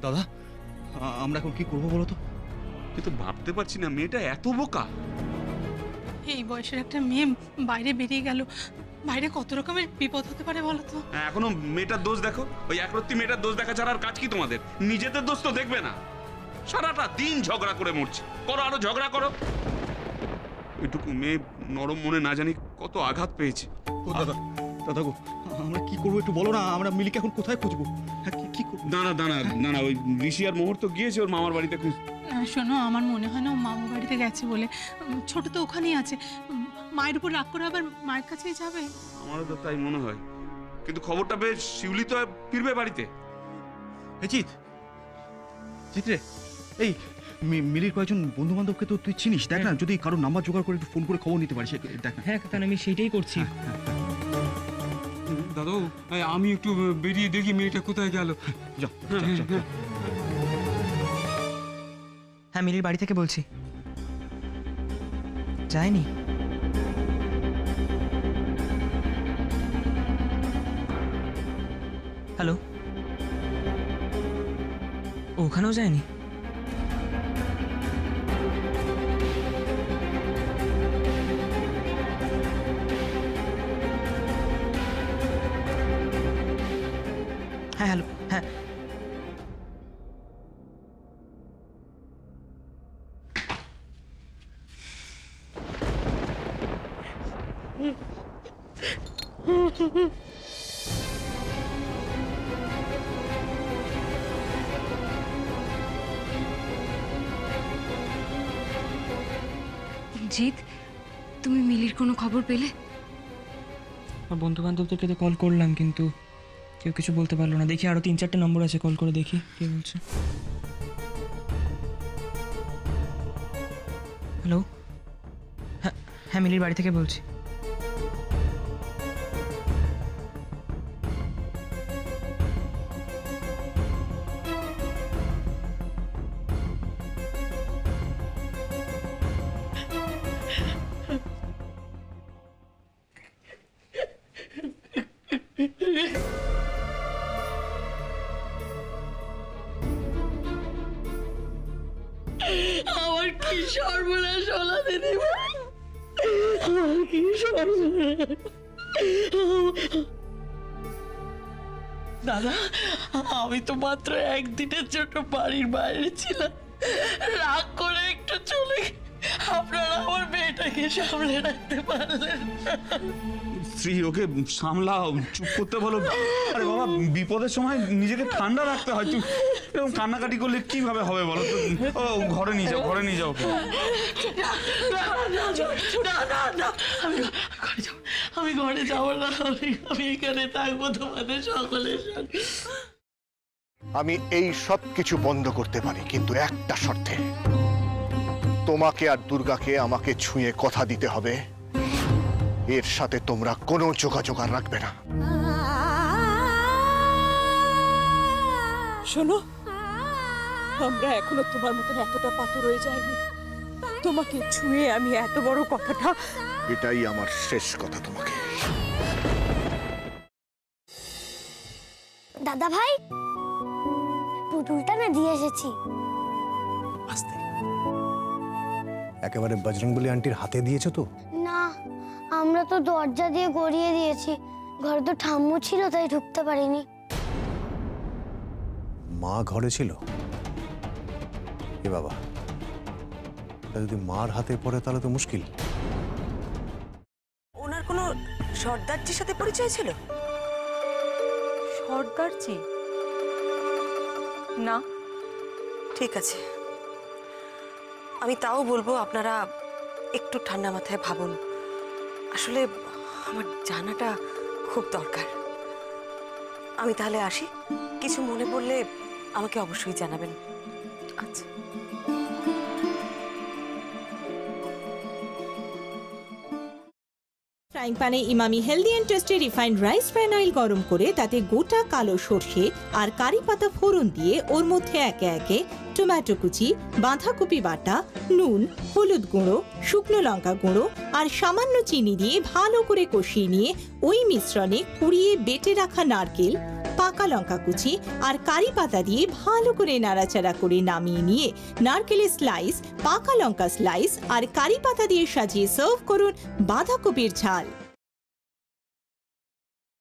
দাদা আমরা এখন কি করবো বলো তো? কিন্তু ভাবতে পারছি না মেয়েটা এত বোকা। এই বয়সের একটা মেয়ে বাইরে বেরিয়ে গেল, বাইরে কত রকমের বিপদ হতে পারে বলো তো। এখনো মেয়েটার দোষ দেখো, ওই একরত্তি মেয়েটার দোষ দেখা ছাড়া আর কাজ কি তোমাদের? নিজেদের দোষ তো দেখবে না, সারাটা দিন ঝগড়া করে মরছে। করো, আরো ঝগড়া করো। এটুকু মেয়ে নরম মনে না জানি কত আঘাত পেয়েছে। দাদা দাদা গো, আমরা কি করবো একটু বলো না, আমরা মিলিকে এখন কোথায় খুঁজবো? হ্যাঁ কি করবো? দাঁড়া দাঁড়া দাঁড়া, ওই ঋষি আর মুহূর্ত গিয়েছে ওর মামার বাড়িতে খুঁজ। শোনো, আমার মনে হয় না ও মামা বাড়িতে গেছে বলে। ছোট তো ওখানেই আছে, মায়ের উপর রাগ করে আবার মায়ের কাছেই যাবে। আমারও তো তাই মনে হয়, কিন্তু খবরটা পেয়ে শিউলি তো ফিরবে বাড়িতে। জিৎ রে, এই মিলির কয়েকজন বন্ধু বান্ধবকে তো তুই চিনিস, দেখ না যদি কারোর নাম্বার জোগাড় করে একটু ফোন করে খবর নিতে পারিস। দেখ। হ্যাঁ কাকা, আমি সেইটাই করছি। দাদু আমি একটু বেরিয়ে দেখি মেয়েটা কোথায় গেল। হ্যাঁ মিলির বাড়ি থেকে বলছি, যায়নি। হ্যালো, ওখানেও যায়নি? হ্যাঁ হ্যালো, হ্যাঁ জিৎ, তুমি মিলির কোনো খবর পেলে? বন্ধু বান্ধবদেরকে তো কল করলাম, কিন্তু কেউ কিছু বলতে পারলো না। দেখি আরো 3-4টে নম্বর আছে, কল করে দেখি কে বলছে। হ্যালো, হ্যাঁ মিলির বাড়ি থেকে বলছি। আমার কি সর্বনাশ হলো দিদিমা, আমার কি সর্বনাশ। দাদা, আমি তো মাত্র একদিনের জন্য বাড়ির বাইরে ছিলাম, রাগ করে একটু চলে, আপনারা আমার মেয়েটাকে সামলে রাখতে পারলেন। স্ত্রী, ওকে সামলাও, চুপ করতে বলো। আরে বাবা, বিপদের সময় নিজেকে ঠান্ডা রাখতে হয়। তুই এরকম কান্নাকাটি করলে কিভাবে হবে বলো তো? ও ঘরে নিয়ে যাও, ঘরে নিয়ে যাও ওকে। আমি ঘরে যাবো না, আমি এখানে থাকবো তোমাদের সকলের সাথে। আমি এই সব কিছু বন্ধ করতে পারি, কিন্তু একটা শর্তে। তোমাকে আর দুর্গাকে আমাকে ছুঁয়ে কথা দিতে হবে, এর সাথে তোমরা কোনো যোগাযোগ আর রাখবে না। শোনো, আমরা এখনো তোমার মতন এতটা পাথর হয়ে যায়নি। তোমাকে ছুঁয়ে আমি এত বড় কথাটা, এটাই আমার শেষ কথা তোমাকে। দাদা ভাই, পুতুলটা না দিয়ে এসেছি। আস্তে, একেবারে বজরংবলী আন্টির হাতে দিয়েছো তো? না, আমরা তো দরজা দিয়ে গড়িয়ে দিয়েছি, ঘরে তো ঠাম্মু ছিল তাই ঢুকতে পারিনি। মা ঘরে ছিল? এ বাবা, যদি মার হাতে পড়ে তাহলে তো মুশকিল। ওনার কোনো সর্দারজির সাথে পরিচয় ছিল? সর্দারজি? না। ঠিক আছে, আমি তাও বলবো আপনারা একটু ঠান্ডা মাথায় ভাবুন। আসলে আমার জানাটা খুব দরকার। আমি তাহলে আসি, কিছু মনে পড়লে আমাকে অবশ্যই জানাবেন। আচ্ছা। ফ্রাইং প্যানে Emami healthy and tasty refined rice bran oil গরম করে তাতে গোটা কালো সর্ষে আর কারি পাতা ফোড়ন দিয়ে ওর মধ্যে একে একে টমেটো কুচি, বাঁধাকপি বাটা, নুন, হলুদ গুঁড়ো, শুকনো লঙ্কা গুঁড়ো আর সামান্য চিনি দিয়ে ভালো করে কষিয়ে নিয়ে ওই মিশ্রণে কুড়িয়ে বেটে রাখা নারকেল, পাকা লঙ্কা কুচি আর কারি পাতা দিয়ে ভালো করে নাড়াচাড়া করে নামিয়ে নিয়ে নারকেলের স্লাইস, পাকা লঙ্কা স্লাইস আর কারি পাতা দিয়ে সাজিয়ে সার্ভ করুন বাঁধাকপির ঝাল।